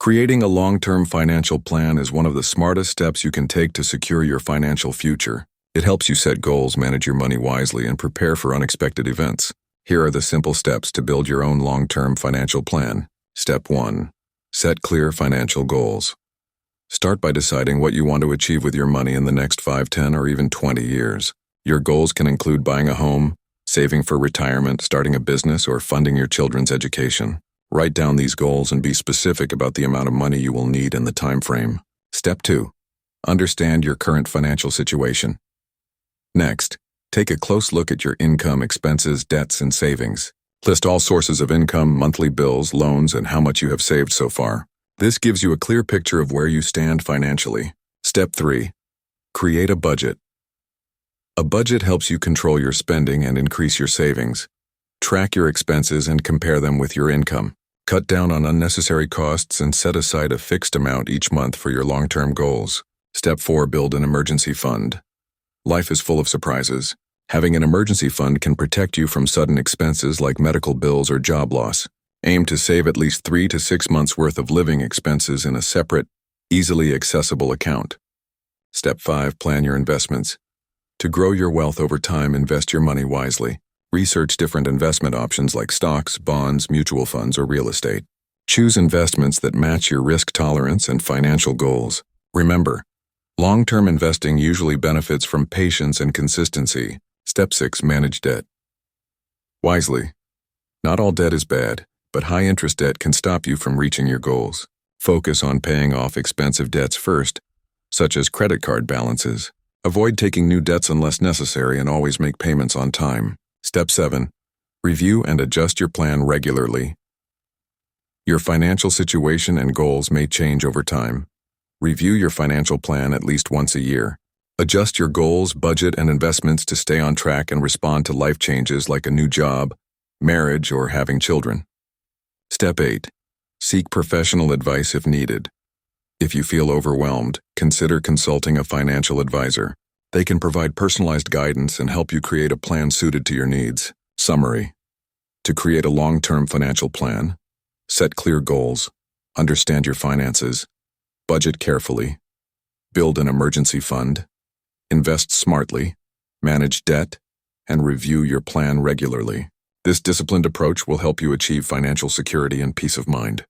Creating a long-term financial plan is one of the smartest steps you can take to secure your financial future. It helps you set goals, manage your money wisely, and prepare for unexpected events. Here are the simple steps to build your own long-term financial plan. Step 1. Set clear financial goals. Start by deciding what you want to achieve with your money in the next 5, 10, or even 20 years. Your goals can include buying a home, saving for retirement, starting a business, or funding your children's education. Write down these goals and be specific about the amount of money you will need and the time frame. Step 2. Understand your current financial situation. Next, take a close look at your income, expenses, debts, and savings. List all sources of income, monthly bills, loans, and how much you have saved so far. This gives you a clear picture of where you stand financially. Step 3. Create a budget. A budget helps you control your spending and increase your savings. Track your expenses and compare them with your income. Cut down on unnecessary costs and set aside a fixed amount each month for your long-term goals. Step 4. Build an emergency fund. Life is full of surprises. Having an emergency fund can protect you from sudden expenses like medical bills or job loss. Aim to save at least 3 to 6 months' worth of living expenses in a separate, easily accessible account. Step 5. Plan your investments. To grow your wealth over time, invest your money wisely. Research different investment options like stocks, bonds, mutual funds, or real estate. Choose investments that match your risk tolerance and financial goals. Remember, long-term investing usually benefits from patience and consistency. Step 6. Manage debt wisely. Not all debt is bad, but high-interest debt can stop you from reaching your goals. Focus on paying off expensive debts first, such as credit card balances. Avoid taking new debts unless necessary and always make payments on time. Step 7. Review and adjust your plan regularly. Your financial situation and goals may change over time. Review your financial plan at least once a year. Adjust your goals, budget, and investments to stay on track and respond to life changes like a new job, marriage, or having children. Step 8. Seek professional advice if needed. If you feel overwhelmed, consider consulting a financial advisor. They can provide personalized guidance and help you create a plan suited to your needs. Summary. To create a long-term financial plan, set clear goals, understand your finances, budget carefully, build an emergency fund, invest smartly, manage debt, and review your plan regularly. This disciplined approach will help you achieve financial security and peace of mind.